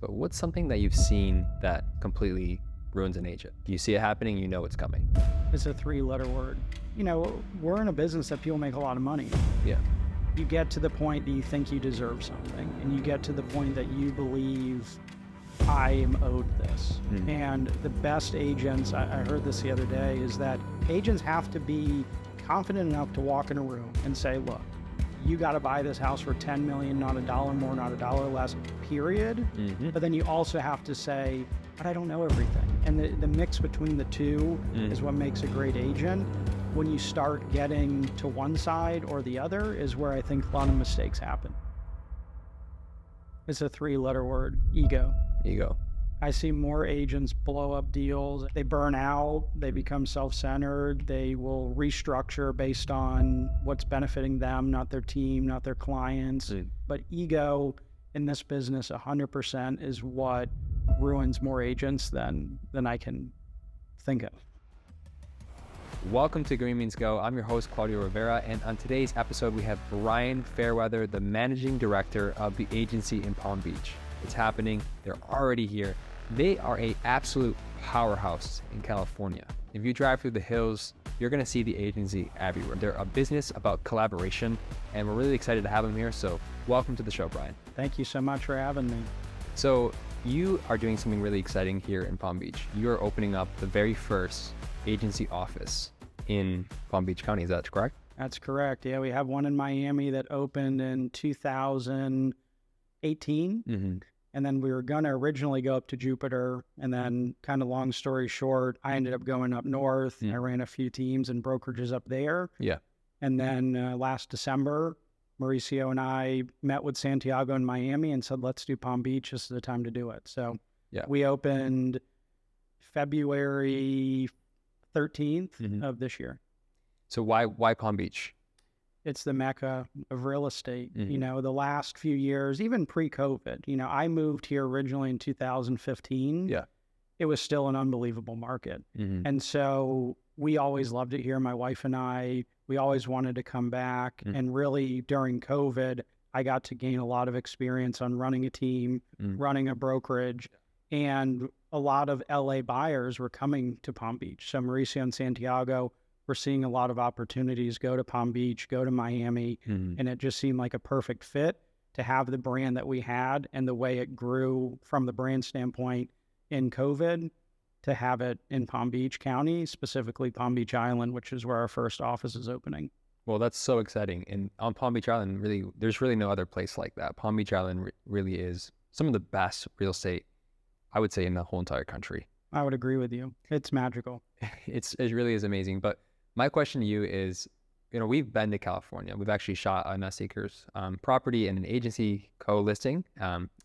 But what's something that you've seen that completely ruins an agent? You see it happening, you know it's coming. It's a three-letter word. We're in a business that people make a lot of money. Yeah. You get to the point that you think you deserve something, and you get to the point that you believe, I am owed this. And the best agents, I heard this the other day, is that agents have to be confident enough to walk in a room and say, look, you got to buy this house for $10 million, not a dollar more, not a dollar less, period. But then you also have to say, but I don't know everything. And the mix between the two is what makes a great agent. When you start getting to one side or the other is where I think a lot of mistakes happen. It's a three-letter word, ego. Ego. I see more agents blow up deals. They burn out, they become self-centered, they will restructure based on what's benefiting them, not their team, not their clients. But ego in this business 100% is what ruins more agents than I can think of. Welcome to Green Means Go. I'm your host, Claudio Rivera, and on today's episode, we have Brian Fairweather, the managing director of the agency in Palm Beach. It's happening. They're already here. They are an absolute powerhouse in California. If you drive through the hills, you're going to see the agency everywhere. They're a business about collaboration, and we're really excited to have them here. So welcome to the show, Brian. Thank you so much for having me. So you are doing something really exciting here in Palm Beach. You're opening up the very first agency office in Palm Beach County. Is that correct? That's correct. Yeah, we have one in Miami that opened in 2018. And then we were going to originally go up to Jupiter. And then, kind of long story short, I ended up going up north. I ran a few teams and brokerages up there. Yeah. And then last December, Mauricio and I met with Santiago in Miami and said, let's do Palm Beach. This is the time to do it. So we opened February 13th of this year. So why Palm Beach? It's the mecca of real estate. The last few years, even pre-COVID, I moved here originally in 2015. Yeah. It was still an unbelievable market. And so we always loved it here. My wife and I, we always wanted to come back. And really during COVID, I got to gain a lot of experience on running a team, running a brokerage, and a lot of LA buyers were coming to Palm Beach. So Mauricio and Santiago, we're seeing a lot of opportunities go to Palm Beach, go to Miami, and it just seemed like a perfect fit to have the brand that we had and the way it grew from the brand standpoint in COVID to have it in Palm Beach County, specifically Palm Beach Island, which is where our first office is opening. Well, that's so exciting. And on Palm Beach Island, really, there's really no other place like that. Palm Beach Island really is some of the best real estate, I would say, in the whole entire country. I would agree with you. It's magical. It really is amazing. But my question to you is, we've been to California. We've actually shot a Nest Acres property in an agency co-listing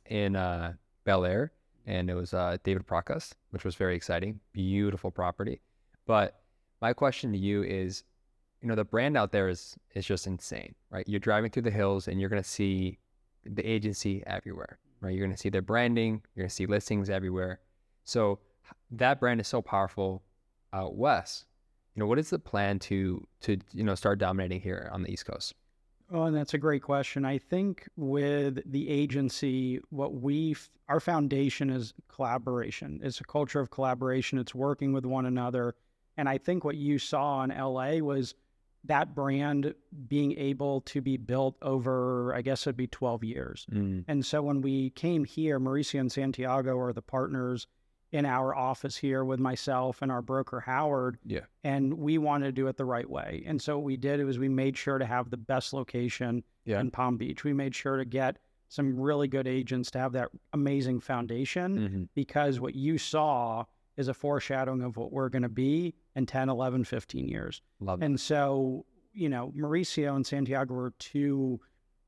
in Bel Air. And it was David Prakas, which was very exciting. Beautiful property. But my question to you is, the brand out there is just insane, right? You're driving through the hills and you're going to see the agency everywhere, right? You're going to see their branding. You're going to see listings everywhere. So that brand is so powerful out west. What is the plan to start dominating here on the East Coast? Oh, and that's a great question. I think with the agency, our foundation is collaboration. It's a culture of collaboration. It's working with one another. And I think what you saw in LA was that brand being able to be built over, I guess it'd be 12 years. And so when we came here, Mauricio and Santiago are the partners in our office here with myself and our broker, Howard. Yeah. And we wanted to do it the right way. And so what we did was we made sure to have the best location in Palm Beach. We made sure to get some really good agents to have that amazing foundation because what you saw is a foreshadowing of what we're going to be in 10, 11, 15 years. Love it. And so, Mauricio and Santiago were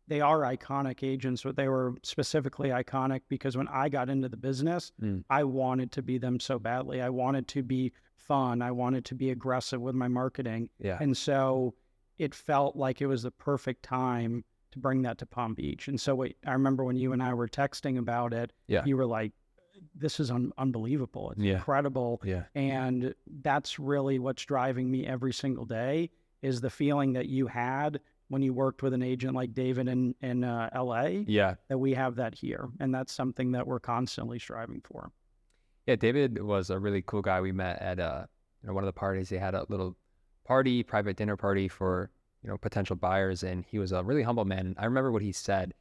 they are iconic agents, but they were specifically iconic because when I got into the business, I wanted to be them so badly. I wanted to be fun. I wanted to be aggressive with my marketing. Yeah. And so it felt like it was the perfect time to bring that to Palm Beach. And so I remember when you and I were texting about it, you were like, this is unbelievable. It's incredible. Yeah. And that's really what's driving me every single day is the feeling that you had when you worked with an agent like David in LA, Yeah. that we have that here. And that's something that we're constantly striving for. Yeah, David was a really cool guy. We met at one of the parties. They had a little party, private dinner party for potential buyers, and he was a really humble man. I remember what he said.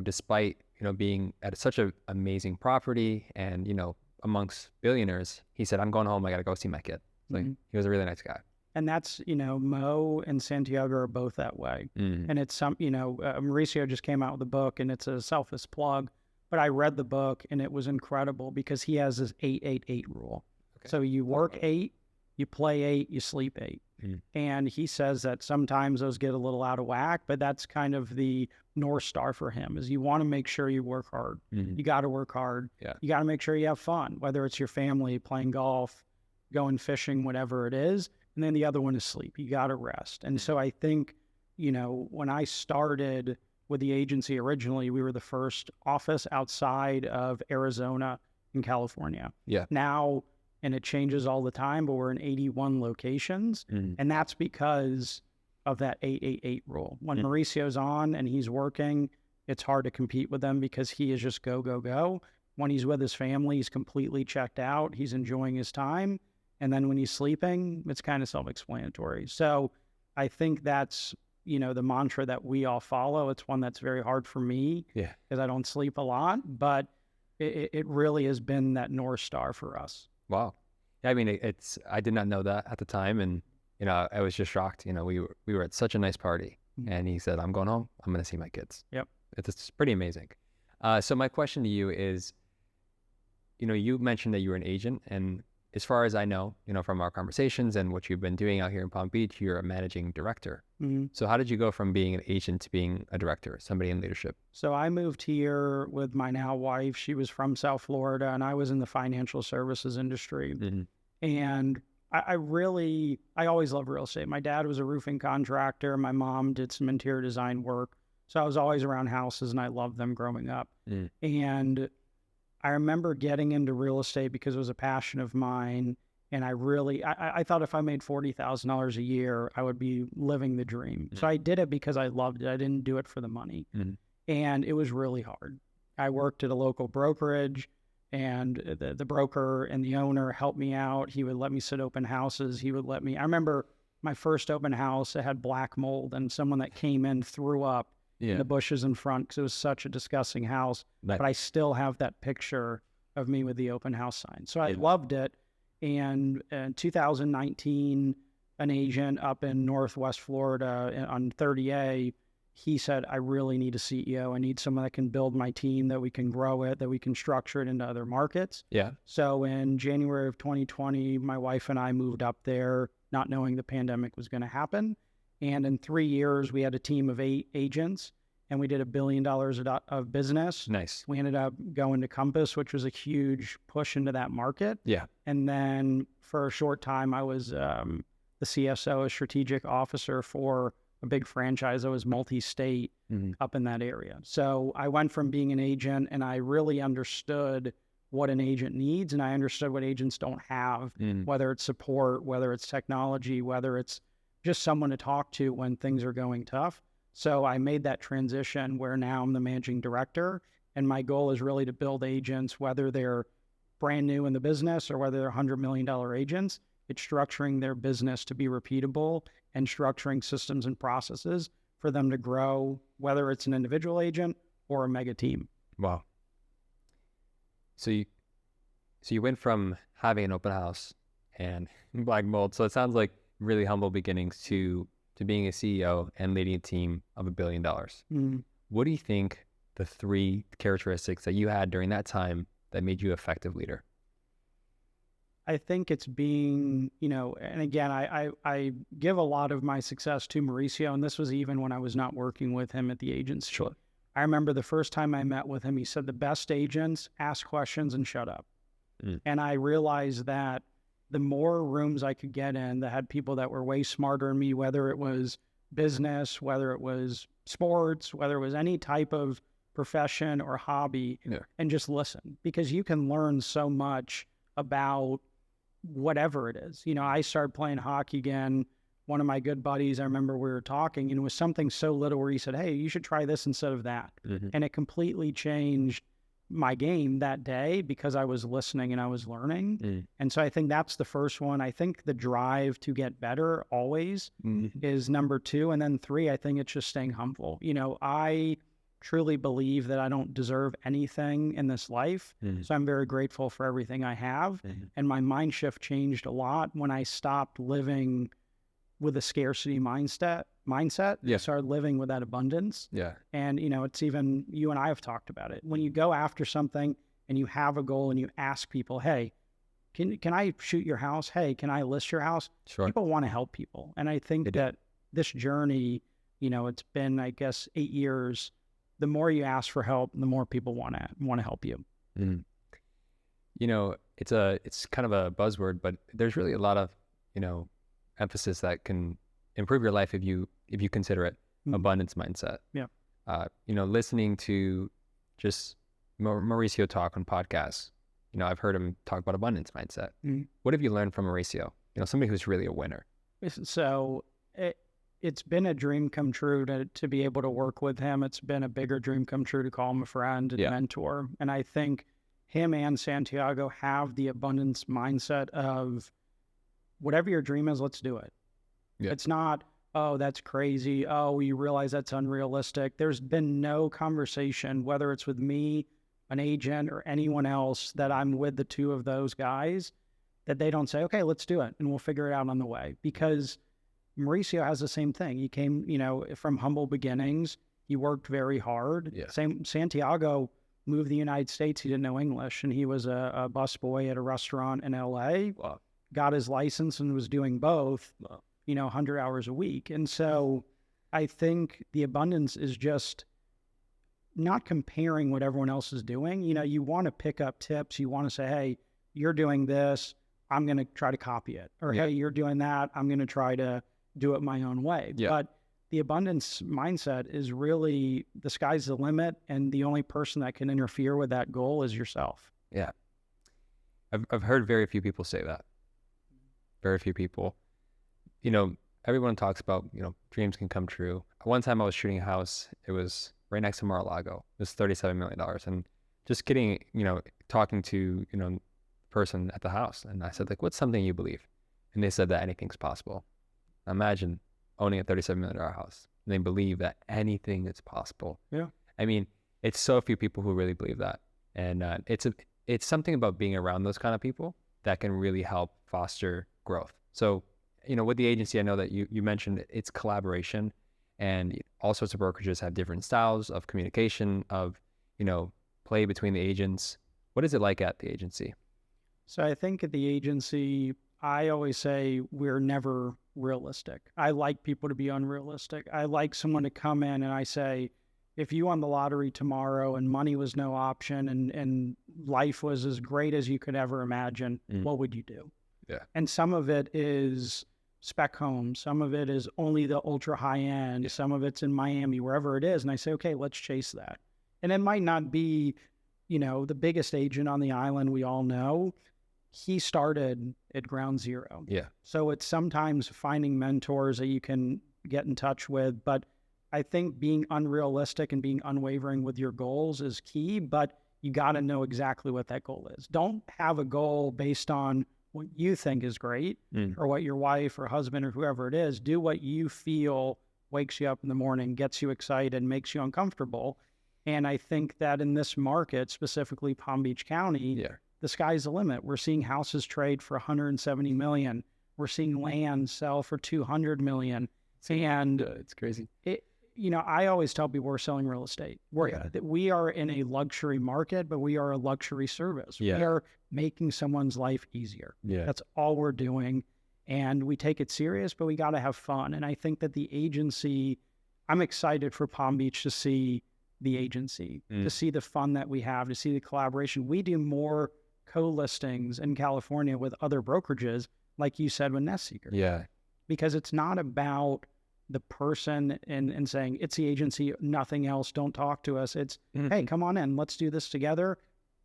Despite being at such an amazing property and amongst billionaires, he said, "I'm going home. I got to go see my kid." Like he was a really nice guy. And that's, Mo and Santiago are both that way. And it's Mauricio just came out with a book, and it's a selfless plug, but I read the book and it was incredible because he has this 8-8-8 rule. Okay. So you work 8, you play 8, you sleep 8. And he says that sometimes those get a little out of whack, but that's kind of the North Star for him is you want to make sure you work hard. You got to work hard. Yeah. You got to make sure you have fun, whether it's your family, playing golf, going fishing, whatever it is. And then the other one is sleep. You got to rest. And so I think, when I started with the agency originally, we were the first office outside of Arizona and California. Yeah. Now, and it changes all the time, but we're in 81 locations. And that's because of that 8-8-8 rule. When Mauricio's on and he's working, it's hard to compete with him because he is just go, go, go. When he's with his family, he's completely checked out. He's enjoying his time. And then when he's sleeping, it's kind of self-explanatory. So I think that's, the mantra that we all follow. It's one that's very hard for me because I don't sleep a lot, but it really has been that North Star for us. Wow. Yeah, I mean, I did not know that at the time. And, I was just shocked. We were at such a nice party and he said, "I'm going home. I'm going to see my kids." Yep. It's pretty amazing. So my question to you is, you mentioned that you were an agent, and as far as I know, from our conversations and what you've been doing out here in Palm Beach, you're a managing director. So how did you go from being an agent to being a director, somebody in leadership? So I moved here with my now wife. She was from South Florida, and I was in the financial services industry. And I always loved real estate. My dad was a roofing contractor. My mom did some interior design work. So I was always around houses, and I loved them growing up. And I remember getting into real estate because it was a passion of mine. And I thought if I made $40,000 a year, I would be living the dream. So I did it because I loved it. I didn't do it for the money. And it was really hard. I worked at a local brokerage, and the broker and the owner helped me out. He would let me sit open houses. I remember my first open house, it had black mold, and someone that came in threw up in the bushes in front because it was such a disgusting house. But I still have that picture of me with the open house sign. So I loved it. And in 2019, an agent up in Northwest Florida on 30A, he said, "I really need a CEO. I need someone that can build my team, that we can grow it, that we can structure it into other markets." Yeah. So in January of 2020, my wife and I moved up there, not knowing the pandemic was going to happen. And in 3 years, we had a team of 8 agents, and we did $1 billion of business. Nice. We ended up going to Compass, which was a huge push into that market. Yeah. And then for a short time, I was the CSO, a strategic officer for a big franchise that was multi-state up in that area. So I went from being an agent, and I really understood what an agent needs, and I understood what agents don't have, whether it's support, whether it's technology, whether it's just someone to talk to when things are going tough. So I made that transition where now I'm the managing director, and my goal is really to build agents, whether they're brand new in the business or whether they're $100 million agents. It's structuring their business to be repeatable and structuring systems and processes for them to grow, whether it's an individual agent or a mega team. Wow. So you went from having an open house and black mold. So it sounds like really humble beginnings to being a CEO and leading a team of $1 billion. What do you think the 3 characteristics that you had during that time that made you an effective leader? I think it's being, and again, I give a lot of my success to Mauricio, and this was even when I was not working with him at the agency. Sure. I remember the first time I met with him, he said, "The best agents ask questions and shut up." And I realized that the more rooms I could get in that had people that were way smarter than me, whether it was business, whether it was sports, whether it was any type of profession or hobby, and just listen, because you can learn so much about whatever it is. I started playing hockey again one of my good buddies, I remember we were talking, and it was something so little where he said, hey, you should try this instead of that. And it completely changed my game that day because I was listening and I was learning. And so I think that's the first one. I think the drive to get better always is number 2. And then 3, I think it's just staying humble. You know, I truly believe that I don't deserve anything in this life. So I'm very grateful for everything I have. And my mind shift changed a lot when I stopped living with a scarcity mindset. Yeah. Started living with that abundance. Yeah. And, you know, it's even, you and I have talked about it. When you go after something and you have a goal and you ask people, hey, can I shoot your house? Hey, can I list your house? Sure. People want to help people. And I think that this journey, you know, it's been, I guess, 8 years. The more you ask for help, the more people want to help you. You know, it's kind of a buzzword, but there's really a lot of, you know, emphasis that can improve your life if you consider it abundance mindset. Yeah. You know, listening to just Mauricio talk on podcasts, you know, I've heard him talk about abundance mindset. What have you learned from Mauricio? You know, somebody who's really a winner. So it's been a dream come true to be able to work with him. It's been a bigger dream come true to call him a friend and mentor. And I think him and Santiago have the abundance mindset of whatever your dream is, let's do it. Yeah. It's not, oh, that's crazy. Oh, you realize that's unrealistic. There's been no conversation, whether it's with me, an agent, or anyone else, that I'm with the two of those guys, that they don't say, okay, let's do it, and we'll figure it out on the way. Because Mauricio has the same thing. He came, you know, from humble beginnings. He worked very hard. Yeah. Same, Santiago moved to the United States. He didn't know English, and he was a busboy at a restaurant in LA. Wow. Got his license and was doing both, you know, 100 hours a week. And so I think the abundance is just not comparing what everyone else is doing. You know, you want to pick up tips. You want to say, hey, you're doing this, I'm going to try to copy it. Or, hey, you're doing that, I'm going to try to do it my own way. Yeah. But the abundance mindset is really the sky's the limit, and the only person that can interfere with that goal is yourself. Yeah. I've heard very few people say that. Very few people. You know, everyone talks about, you know, dreams can come true. One time I was shooting a house. It was right next to Mar-a-Lago. It was $37 million. And just getting, you know, talking to, you know, the person at the house. And I said, like, what's something you believe? And they said that anything's possible. Imagine owning a $37 million house. And they believe that anything is possible. Yeah. I mean, it's so few people who really believe that. And it's something about being around those kind of people that can really help foster growth. So, you know, with the agency, I know that you mentioned it's collaboration, and all sorts of brokerages have different styles of communication, of, you know, play between the agents. What is it like at the agency? So I think at the agency, I always say we're never realistic. I like people to be unrealistic. I like someone to come in and I say, if you won the lottery tomorrow and money was no option and life was as great as you could ever imagine, what would you do? Yeah. And some of it is spec homes. Some of it is only the ultra high end. Yeah. Some of it's in Miami, wherever it is. And I say, okay, let's chase that. And it might not be, you know, the biggest agent on the island we all know. He started at ground zero. Yeah. So it's sometimes finding mentors that you can get in touch with. But I think being unrealistic and being unwavering with your goals is key, but you got to know exactly what that goal is. Don't have a goal based on what you think is great or what your wife or husband or whoever it is. Do what you feel wakes you up in the morning, gets you excited, makes you uncomfortable. And I think that in this market, specifically Palm Beach County, the sky's the limit. We're seeing houses trade for $170 million. We're seeing land sell for $200 million. And it's crazy. You know, I always tell people we're selling real estate. We are in a luxury market, but we are a luxury service. Yeah. We are making someone's life easier. Yeah. That's all we're doing. And we take it serious, but we got to have fun. And I think that the agency, I'm excited for Palm Beach to see the agency, to see the fun that we have, to see the collaboration. We do more co-listings in California with other brokerages, like you said, with Nest Seeker. Yeah. Because it's not about the person and saying, it's the agency, nothing else, don't talk to us. It's, hey, come on in, let's do this together.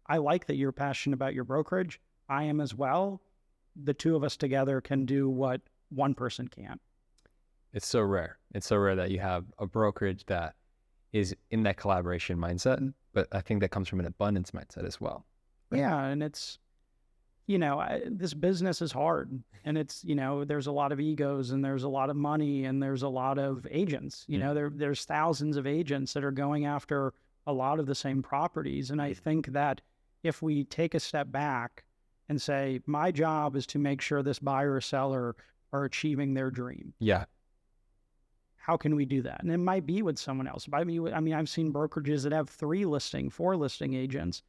I like that you're passionate about your brokerage. I am as well. The two of us together can do what one person can't. It's so rare. It's so rare that you have a brokerage that is in that collaboration mindset, but I think that comes from an abundance mindset as well. Right? Yeah. And it's, this business is hard, and it's, there's a lot of egos, and there's a lot of money, and there's a lot of agents, there's thousands of agents that are going after a lot of the same properties. And I think that if we take a step back and say, my job is to make sure this buyer or seller are achieving their dream. Yeah. How can we do that? And it might be with someone else. I mean, I've seen brokerages that have 4 listing agents,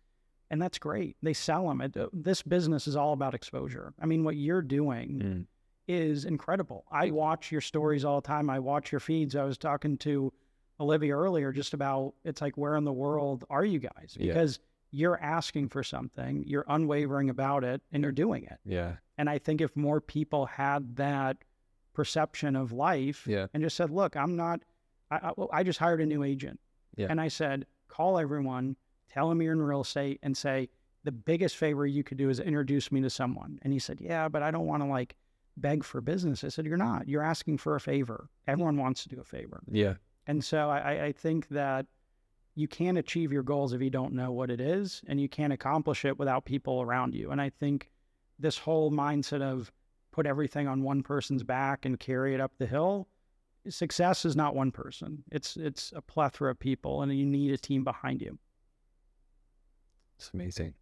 and that's great. They sell them. This business is all about exposure. I mean, what you're doing is incredible. I watch your stories all the time. I watch your feeds. I was talking to Olivia earlier just about, it's like, where in the world are you guys? Because you're asking for something, you're unwavering about it, and you're doing it. Yeah. And I think if more people had that perception of life and just said, look, I just hired a new agent. Yeah. And I said, call everyone, tell them you're in real estate, and say, the biggest favor you could do is introduce me to someone. And he said, yeah, but I don't want to beg for business. I said, you're not. You're asking for a favor. Everyone wants to do a favor. Yeah. And so I think that you can't achieve your goals if you don't know what it is, and you can't accomplish it without people around you. And I think this whole mindset of put everything on one person's back and carry it up the hill, success is not one person. It's a plethora of people, and you need a team behind you. It's amazing.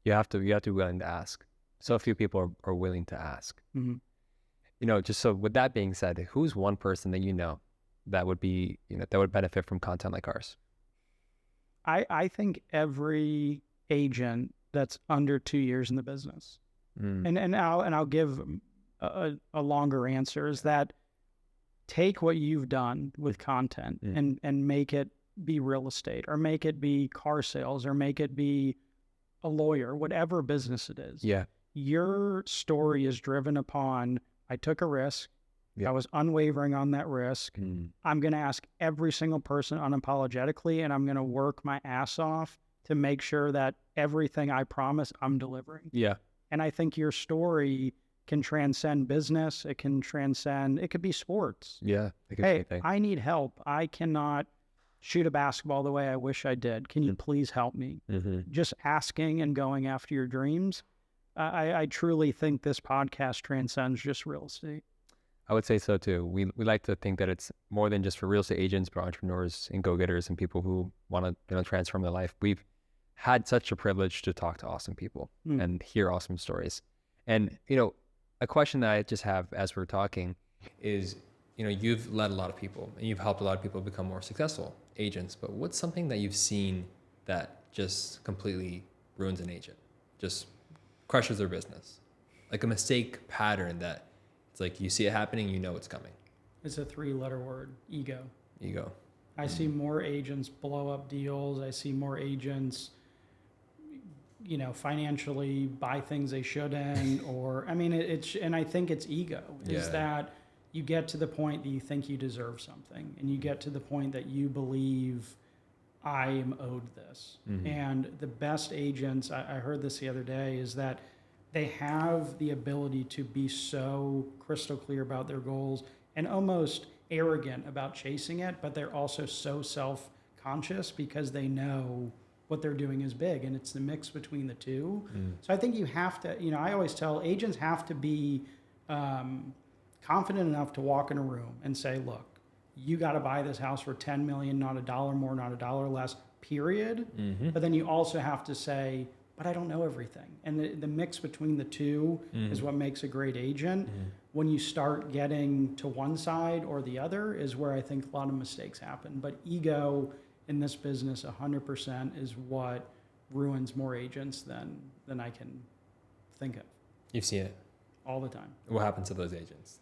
You have to be willing to ask. So few people are willing to ask. Mm-hmm. Just so with that being said, who's one person that that would be, that would benefit from content like ours? I think every agent that's under 2 years in the business, and I'll give a longer answer, is that take what you've done with content and make it be real estate, or make it be car sales, or make it be a lawyer, whatever business it is. Yeah. Your story is driven upon, I took a risk. I was unwavering on that risk. I'm going to ask every single person unapologetically, and I'm going to work my ass off to make sure that everything I promise, I'm delivering. Yeah. And I think your story can transcend business. It can transcend, it could be sports. Yeah. Hey, I need help. I cannot shoot a basketball the way I wish I did. Can you please help me? Just asking and going after your dreams. I truly think this podcast transcends just real estate. I would say so too. We like to think that it's more than just for real estate agents, but entrepreneurs and go-getters and people who want to transform their life. We've had such a privilege to talk to awesome people and hear awesome stories. And a question that I just have as we're talking is, you've led a lot of people and you've helped a lot of people become more successful agents, but what's something that you've seen that just completely ruins an agent, just crushes their business? Like a mistake pattern that it's like you see it happening, it's coming. It's a 3-letter word: ego. Ego. I see more agents blow up deals. I see more agents, financially buy things they shouldn't, or, and I think it's ego, is that you get to the point that you think you deserve something, and you get to the point that you believe, I am owed this. And the best agents, I heard this the other day, is that they have the ability to be so crystal clear about their goals and almost arrogant about chasing it, but they're also so self-conscious because they know what they're doing is big, and it's the mix between the two. So I think you have to, I always tell agents have to be confident enough to walk in a room and say, look, you got to buy this house for $10 million, not $1 more, not $1 less, period. But then you also have to say, but I don't know everything. And the mix between the two is what makes a great agent. When you start getting to one side or the other is where I think a lot of mistakes happen. But ego in this business 100% is what ruins more agents than I can think of. You see it all the time. What happens to those agents?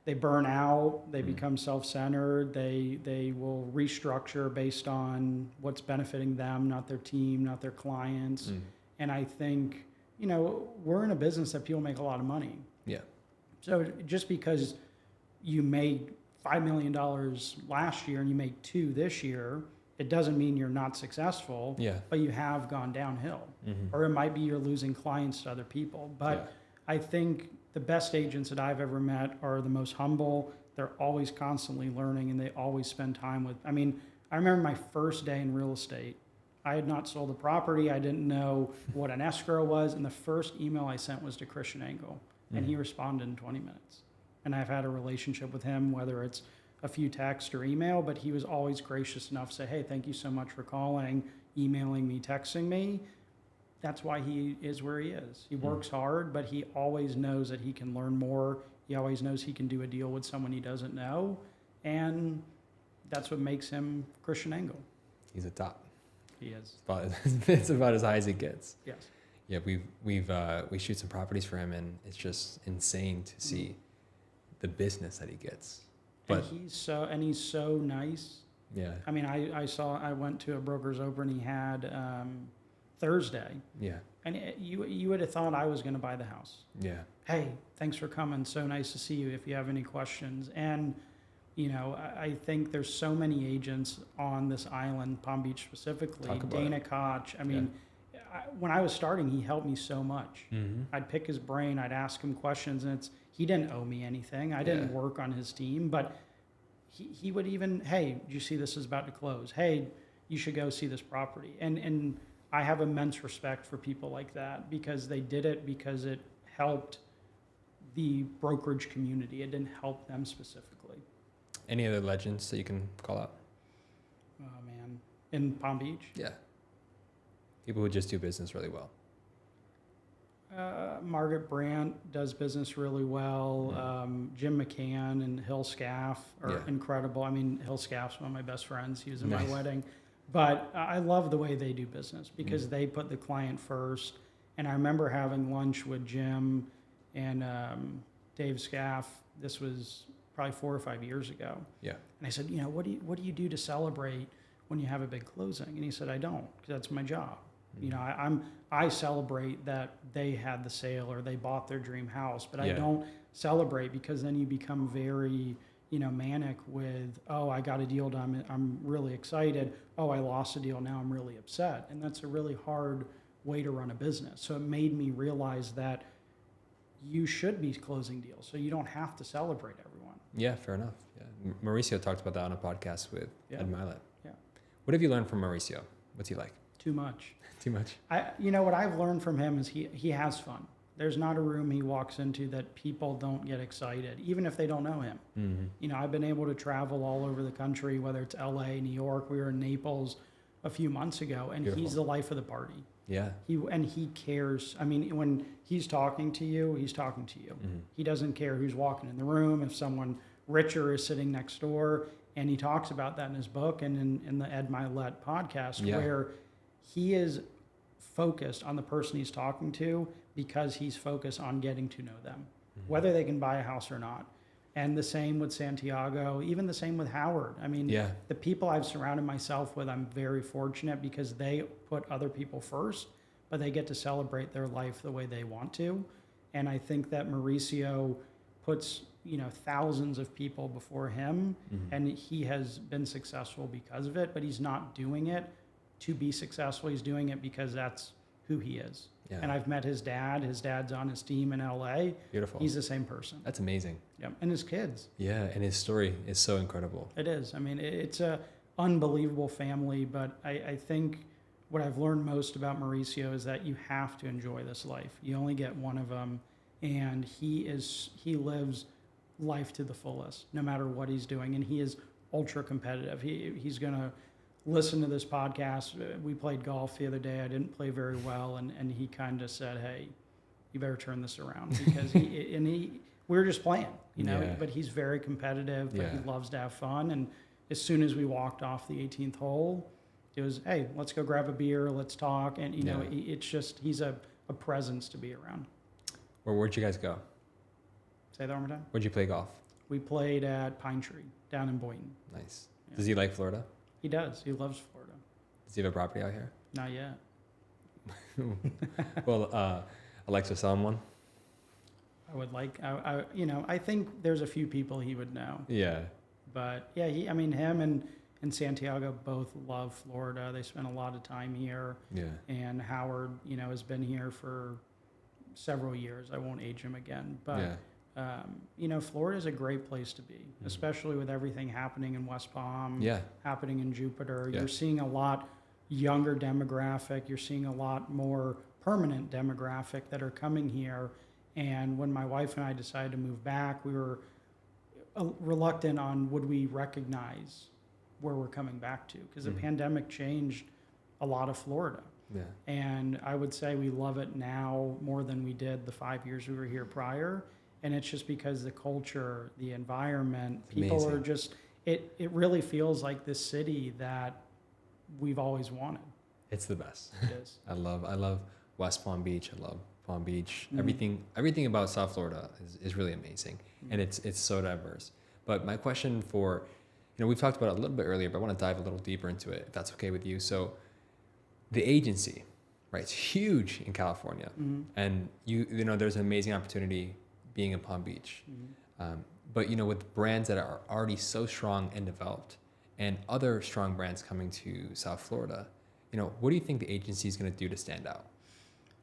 They burn out, they become self-centered, they will restructure based on what's benefiting them, not their team, not their clients. And I think, we're in a business that people make a lot of money. Yeah. So just because you made $5 million last year and you made $2 million this year, it doesn't mean you're not successful, but you have gone downhill. Or it might be you're losing clients to other people. But I think the best agents that I've ever met are the most humble, They're always constantly learning, and they always spend time with. I mean, I remember my first day in real estate. I had not sold a property. I didn't know what an escrow was, and the first email I sent was to Christian Engel, and he responded in 20 minutes. And I've had a relationship with him, whether it's a few texts or email, but he was always gracious enough to say, hey, thank you so much for calling, emailing me, texting me. That's why he is where he is. He works hard, but he always knows that he can learn more. He always knows he can do a deal with someone he doesn't know. And that's what makes him Christian Engel. He's a top. He is. It's about as high as it gets. Yes. Yeah, we shoot some properties for him, and it's just insane to see the business that he gets. But and he's so nice. Yeah. I mean, I went to a broker's open he had Thursday. Yeah. And you would have thought I was going to buy the house. Yeah. Hey, thanks for coming. So nice to see you. If you have any questions. And I think there's so many agents on this island, Palm Beach specifically. Dana Koch. I mean, when I was starting, he helped me so much. I'd pick his brain. I'd ask him questions, and he didn't owe me anything. I didn't work on his team, but he would even, hey, did you see this is about to close? Hey, you should go see this property. And I have immense respect for people like that, because they did it because it helped the brokerage community. It didn't help them specifically. Any other legends that you can call out? Oh, man. In Palm Beach? Yeah. People who just do business really well. Margaret Brandt does business really well. Jim McCann and Hill Scaff are incredible. I mean, Hill Scaff's one of my best friends. He was in my wedding. But I love the way they do business, because they put the client first. And I remember having lunch with Jim and Dave Scaff. This was probably 4 or 5 years ago. Yeah. And I said, what do you do to celebrate when you have a big closing? And he said, I don't, because that's my job. I celebrate that they had the sale or they bought their dream house, but I don't celebrate, because then you become very, manic with, oh, I got a deal done. I'm really excited. Oh, I lost a deal. Now I'm really upset. And that's a really hard way to run a business. So it made me realize that you should be closing deals, so you don't have to celebrate everyone. Yeah, fair enough. Yeah. Mauricio talked about that on a podcast with Ed Milet. Yeah. What have you learned from Mauricio? What's he like? Too much. Too much? What I've learned from him is he has fun. There's not a room he walks into that people don't get excited, even if they don't know him. I've been able to travel all over the country, whether it's LA, New York. We were in Naples a few months ago, and he's the life of the party. Yeah. He cares. I mean, when he's talking to you, he's talking to you. He doesn't care who's walking in the room, if someone richer is sitting next door. And he talks about that in his book and in the Ed Milet podcast, where he is focused on the person he's talking to, because he's focused on getting to know them, whether they can buy a house or not. And the same with Santiago, even the same with Howard. I mean, the people I've surrounded myself with, I'm very fortunate, because they put other people first, but they get to celebrate their life the way they want to. And I think that Mauricio puts, thousands of people before him, and he has been successful because of it, but he's not doing it to be successful. He's doing it because that's who he is. Yeah. And I've met his dad. His dad's on his team in LA. Beautiful. He's the same person. That's amazing. Yeah. And his kids. Yeah. And his story is so incredible. It is. I mean, it's a unbelievable family, but I think what I've learned most about Mauricio is that you have to enjoy this life. You only get one of them, and he lives life to the fullest, no matter what he's doing. And he is ultra competitive. He's going to listen to this podcast. We played golf the other day. I didn't play very well, and he kind of said, hey, you better turn this around, because we were just playing, but he's very competitive, but he loves to have fun. And as soon as we walked off the 18th hole, it was, hey, let's go grab a beer, let's talk. And it's just, he's a presence to be around. Where'd you guys go? Say that one more time. Where'd you play golf? We played at Pine Tree down in Boynton. Nice. Yeah. Does he like Florida? He does. He loves Florida. Does he have a property out here? Not yet. Well, I'd like to sell him one. I would like, I think there's a few people he would know. Yeah. But yeah, him and Santiago both love Florida. They spend a lot of time here. Yeah. And Howard, has been here for several years. I won't age him again, but Florida is a great place to be, especially with everything happening in West Palm, happening in Jupiter. You're seeing a lot younger demographic. You're seeing a lot more permanent demographic that are coming here. And when my wife and I decided to move back, we were reluctant on would we recognize where we're coming back to, because the pandemic changed a lot of Florida. Yeah. And I would say we love it now more than we did the 5 years we were here prior. And it's just because the culture, the environment, people are just, it really feels like this city that we've always wanted. It's the best. It is. I love West Palm Beach. I love Palm Beach. Everything about South Florida is really amazing. And it's so diverse. But my question for, we've talked about it a little bit earlier, but I want to dive a little deeper into it, if that's okay with you. So the agency, right? It's huge in California. And there's an amazing opportunity being in Palm Beach. But with brands that are already so strong and developed, and other strong brands coming to South Florida, what do you think the agency is going to do to stand out?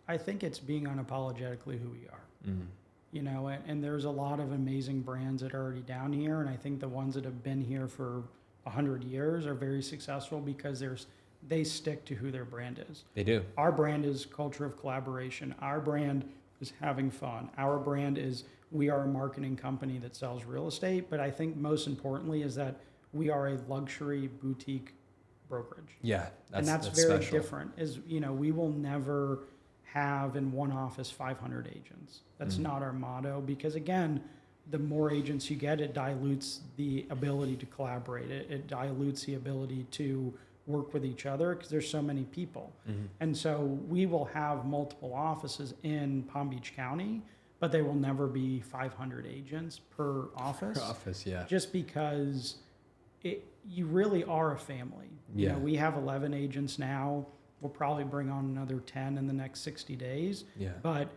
I think it's being unapologetically who we are. And there's a lot of amazing brands that are already down here, and I think the ones that have been here for 100 years are very successful because they stick to who their brand is. They do. Our brand is culture of collaboration. Our brand is having fun. Our brand is, we are a marketing company that sells real estate, but I think most importantly is that we are a luxury boutique brokerage. Yeah, that's very special. Different. We will never have in one office 500 agents. That's not our motto, because again, the more agents you get, it dilutes the ability to collaborate. It dilutes the ability to work with each other because there's so many people. And so we will have multiple offices in Palm Beach County, but they will never be 500 agents per office. Just because you really are a family. We have 11 agents now. We'll probably bring on another 10 in the next 60 days. But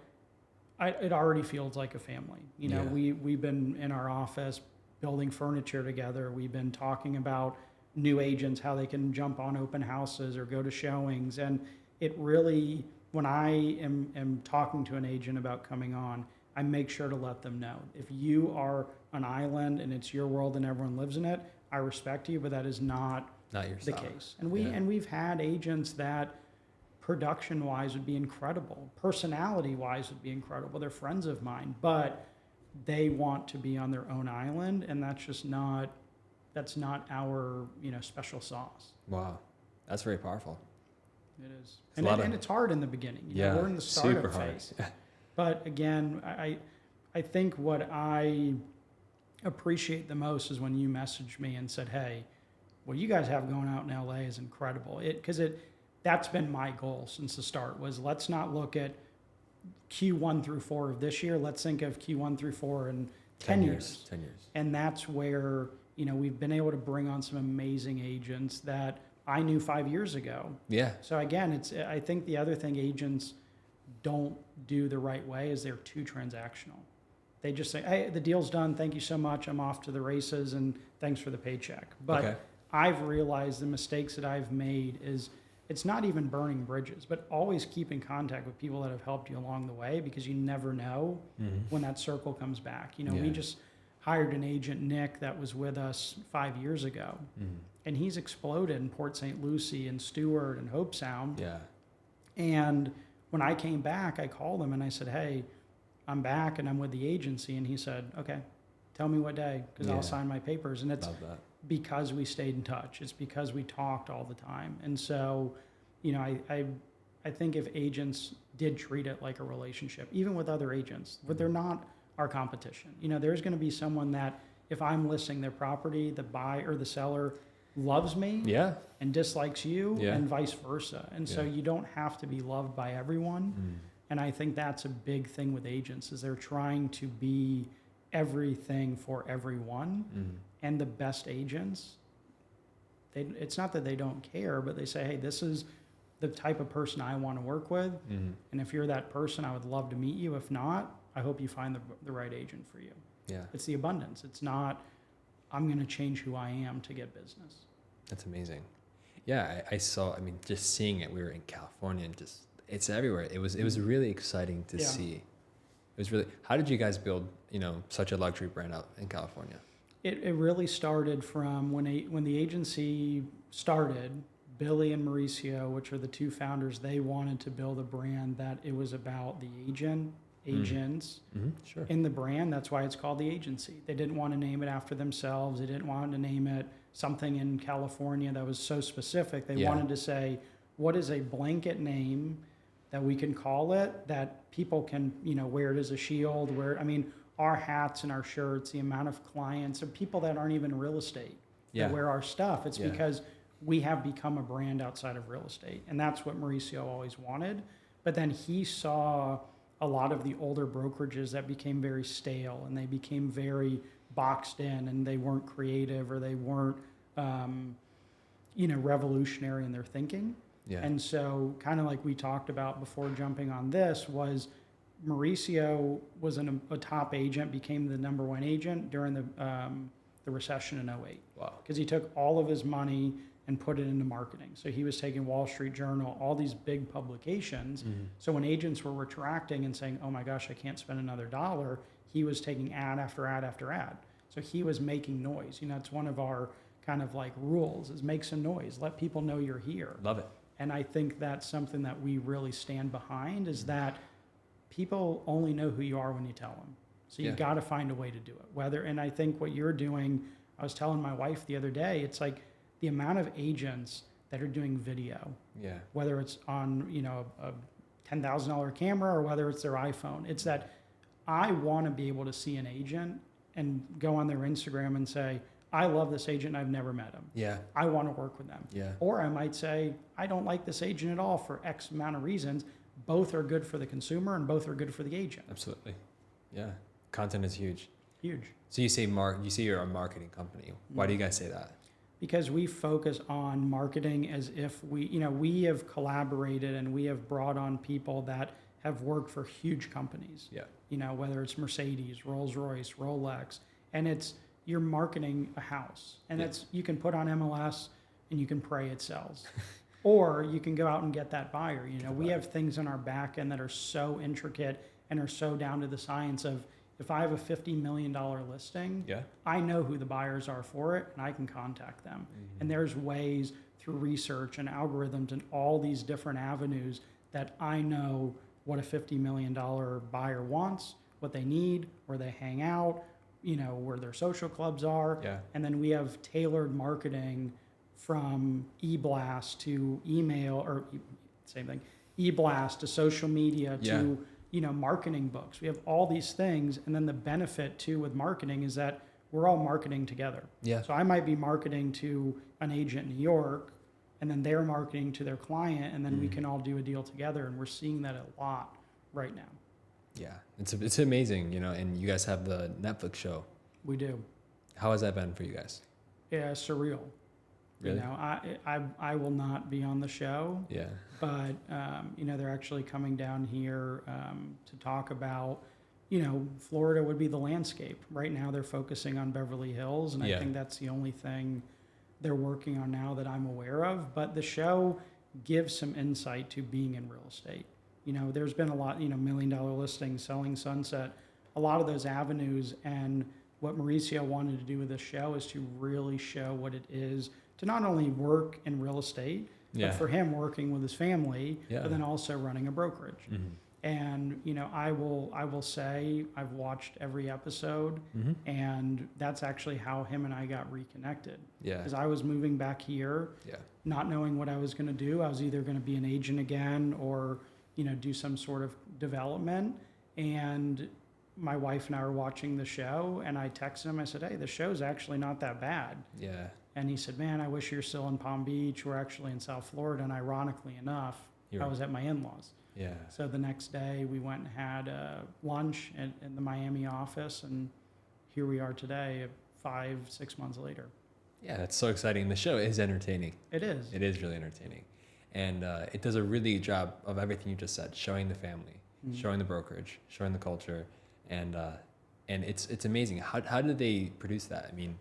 it already feels like a family. We've been in our office building furniture together. We've been talking about new agents, how they can jump on open houses or go to showings. And it really, when I am talking to an agent about coming on, I make sure to let them know. If you are an island and it's your world and everyone lives in it, I respect you, but that is not the case. And we've had agents that production-wise would be incredible, personality-wise would be incredible. They're friends of mine, but they want to be on their own island, and that's not our special sauce. Wow, that's very powerful. It is, and it's hard in the beginning. We're in the startup phase. But again, I think what I appreciate the most is when you messaged me and said, "Hey, what you guys have going out in LA is incredible." That's been my goal since the start, was let's not look at Q1 through 4 of this year. Let's think of Q1 through 4 in 10 years. 10 years. And that's where, we've been able to bring on some amazing agents that I knew 5 years ago. Yeah. So again, I think the other thing agents don't do the right way is they're too transactional. They just say, "Hey, the deal's done. Thank you so much. I'm off to the races, and thanks for the paycheck." But I've realized the mistakes that I've made is it's not even burning bridges, but always keep in contact with people that have helped you along the way, because you never know when that circle comes back. We just hired an agent, Nick, that was with us 5 years ago, and he's exploded in Port St. Lucie and Stewart and Hope Sound. Yeah. And when I came back, I called him and I said, "Hey, I'm back and I'm with the agency." And he said, "Okay, tell me what day, because I'll sign my papers." And it's because we stayed in touch. It's because we talked all the time. And so, I think if agents did treat it like a relationship, even with other agents, but they're not our competition. There's going to be someone that if I'm listing their property, the buyer or the seller loves me and dislikes you and vice versa. And so you don't have to be loved by everyone. And I think that's a big thing with agents, is they're trying to be everything for everyone. And the best agents, it's not that they don't care, but they say, "Hey, this is the type of person I want to work with. And if you're that person, I would love to meet you. If not, I hope you find the right agent for you." Yeah. It's the abundance. It's not, I'm going to change who I am to get business. That's amazing. Yeah, I saw, just seeing it, we were in California and it's everywhere. It was really exciting to see. It was really, how did you guys build, such a luxury brand out in California? It really started from when the agency started. Billy and Mauricio, which are the two founders, they wanted to build a brand that it was about the agents Sure. in the brand. That's why it's called the agency. They didn't want to name it after themselves. They didn't want to name it something in California that was so specific. They wanted to say, what is a blanket name that we can call it, that people can, wear it as a shield, our hats and our shirts, the amount of clients and people that aren't even in real estate that wear our stuff. It's because we have become a brand outside of real estate. And that's what Mauricio always wanted. But then he saw a lot of the older brokerages that became very stale, and they became very boxed in, and they weren't creative, or they weren't, revolutionary in their thinking. Yeah. And so kind of like we talked about before jumping on this was Mauricio was a top agent, became the number one agent during the recession in 2008. Wow. Because he took all of his money and put it into marketing. So he was taking Wall Street Journal, all these big publications. So when agents were retracting and saying, oh my gosh, I can't spend another dollar, he was taking ad after ad after ad. So he was making noise. It's one of our kind of like rules is make some noise, let people know you're here. Love it. And I think that's something that we really stand behind is that people only know who you are when you tell them. So you got to find a way to do it. And I think what you're doing, I was telling my wife the other day, it's like the amount of agents that are doing video, whether it's on, a $10,000 camera or whether it's their iPhone, it's that I want to be able to see an agent and go on their Instagram and say, I love this agent. I've never met him. Yeah. I want to work with them. Yeah. Or I might say, I don't like this agent at all for X amount of reasons. Both are good for the consumer and both are good for the agent. Absolutely. Yeah. Content is huge. Huge. So you say you're a marketing company. Why do you guys say that? Because we focus on marketing as if we have collaborated and we have brought on people that have worked for huge companies. Yeah. Whether it's Mercedes, Rolls-Royce, Rolex, and you're marketing a house, and you can put on MLS and you can pray it sells. Or you can go out and get that buyer. We have things in our back end that are so intricate and are so down to the science of, if I have a $50 million listing, I know who the buyers are for it, and I can contact them. And there's ways through research and algorithms and all these different avenues that I know what a $50 million buyer wants, what they need, where they hang out, where their social clubs are. Yeah. And then we have tailored marketing from e-blast to email, or same thing, e-blast to social media to marketing books. We have all these things, and then the benefit too with marketing is that we're all marketing together. Yeah. So I might be marketing to an agent in New York, and then they're marketing to their client, and then we can all do a deal together, and we're seeing that a lot right now. Yeah, it's amazing, and you guys have the Netflix show. We do. How has that been for you guys? Yeah, surreal. Really? I will not be on the show. Yeah. But they're actually coming down here to talk about, Florida would be the landscape. Right now they're focusing on Beverly Hills, and I think that's the only thing they're working on now that I'm aware of. But the show gives some insight to being in real estate. There's been a lot, $1 million listings, selling Sunset, a lot of those avenues. And what Mauricio wanted to do with this show is to really show what it is to not only work in real estate, but for him working with his family, but then also running a brokerage. And, I will say I've watched every episode, and that's actually how him and I got reconnected. Yeah. Because I was moving back here, not knowing what I was going to do. I was either going to be an agent again or, do some sort of development. And my wife and I were watching the show, and I texted him. I said, hey, the show's actually not that bad. Yeah. And he said, man, I wish you're still in Palm Beach. We're actually in South Florida. And ironically enough, I was at my in-laws. Yeah. So the next day we went and had lunch in the Miami office, and here we are today, 5-6 months later. Yeah, that's so exciting. The show is entertaining. It is. It is really entertaining. And it does a really good job of everything you just said, showing the family, showing the brokerage, showing the culture. And it's amazing. How did they produce that? I mean,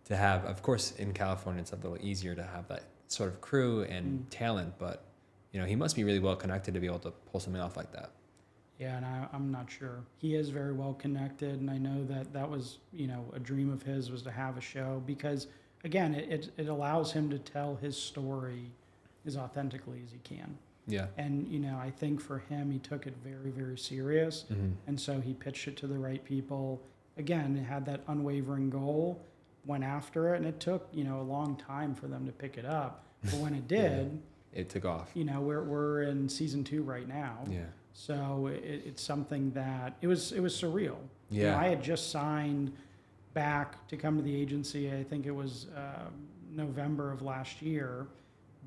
to have, of course, in California, it's a little easier to have that sort of crew and talent, but he must be really well connected to be able to pull something off like that. Yeah, and I'm not sure. He is very well connected, and I know that that was, a dream of his was to have a show because, again, it allows him to tell his story as authentically as he can. Yeah. And, I think for him, he took it very, very serious. And so he pitched it to the right people. Again, it had that unwavering goal, went after it, and it took, a long time for them to pick it up. But when it did, it took off. We're in season 2 right now. Yeah. So it's something that it was surreal. Yeah. I had just signed back to come to the agency. I think it was November of last year.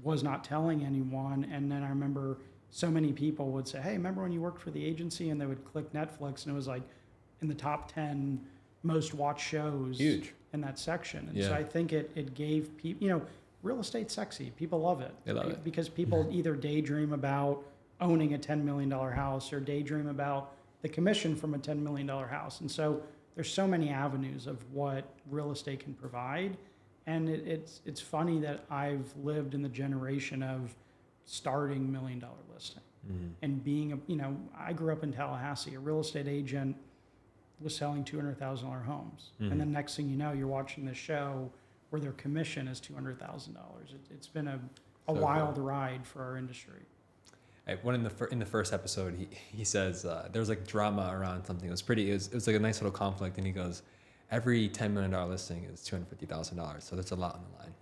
Was not telling anyone, and then I remember so many people would say, "Hey, remember when you worked for the agency?" And they would click Netflix, and it was like in the top 10 most watched shows. Huge. In that section. And so I think it gave people, real estate's sexy. People love it. They love it. Because people either daydream about owning a $10 million house or daydream about the commission from a $10 million house. And so there's so many avenues of what real estate can provide. And it's funny that I've lived in the generation of starting $1 million listing and being I grew up in Tallahassee. A real estate agent was selling $200,000 homes. And then next thing you know, you're watching this show where their commission is $200,000. It's been a wild ride for our industry. One in the first episode, he says there was like drama around something. It was like a nice little conflict, and he goes, every $10 million listing is $250,000, so that's a lot on the line.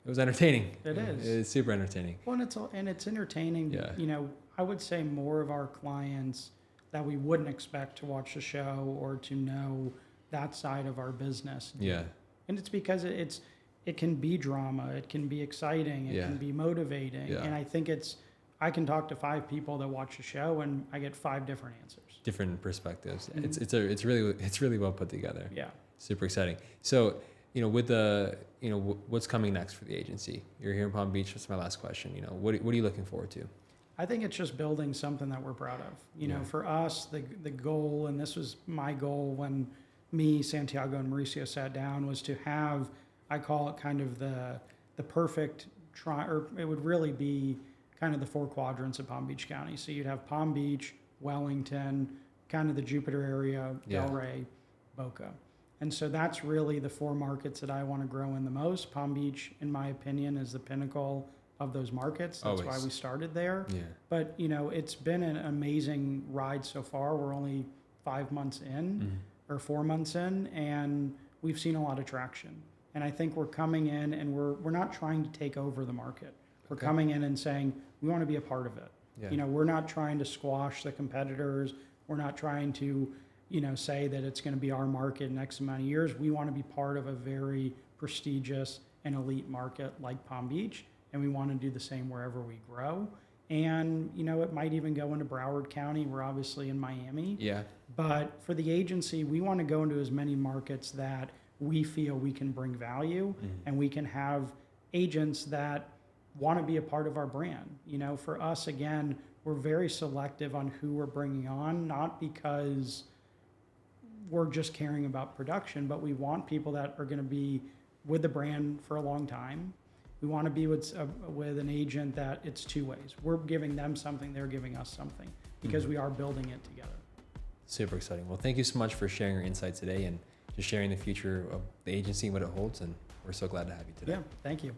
It was entertaining. It is. It's super entertaining. Well, and it's entertaining. Yeah. I would say more of our clients that we wouldn't expect to watch the show or to know that side of our business. Yeah. And it's because it can be drama, it can be exciting, it can be motivating, and I think I can talk to 5 people that watch the show and I get 5 different answers. Different perspectives. It's really well put together. Yeah. Super exciting. So, with the, what's coming next for the agency? You're here in Palm Beach. That's my last question. What are you looking forward to? I think it's just building something that we're proud of. For us, the goal, and this was my goal when me, Santiago, and Mauricio sat down, was to have, I call it kind of the perfect or it would really be kind of the 4 quadrants of Palm Beach County. So you'd have Palm Beach, Wellington, kind of the Jupiter area, Delray, Boca. And so that's really the 4 markets that I want to grow in the most. Palm Beach, in my opinion, is the pinnacle of those markets. That's why we started there. Yeah. But, it's been an amazing ride so far. We're only 5 months in or 4 months in, and we've seen a lot of traction. And I think we're coming in and we're not trying to take over the market. We're coming in and saying, we want to be a part of it. Yeah. We're not trying to squash the competitors. We're not trying to, say that it's going to be our market in X amount of years. We want to be part of a very prestigious and elite market like Palm Beach, and we want to do the same wherever we grow. And, it might even go into Broward County. We're obviously in Miami. Yeah. But for the agency, we want to go into as many markets that we feel we can bring value and we can have agents that want to be a part of our brand. For us, again, we're very selective on who we're bringing on, not because we're just caring about production, but we want people that are going to be with the brand for a long time. We want to be with an agent that it's 2 ways. We're giving them something, they're giving us something, because we are building it together. Super exciting. Well, thank you so much for sharing your insight today and just sharing the future of the agency and what it holds. And we're so glad to have you today. Yeah, thank you.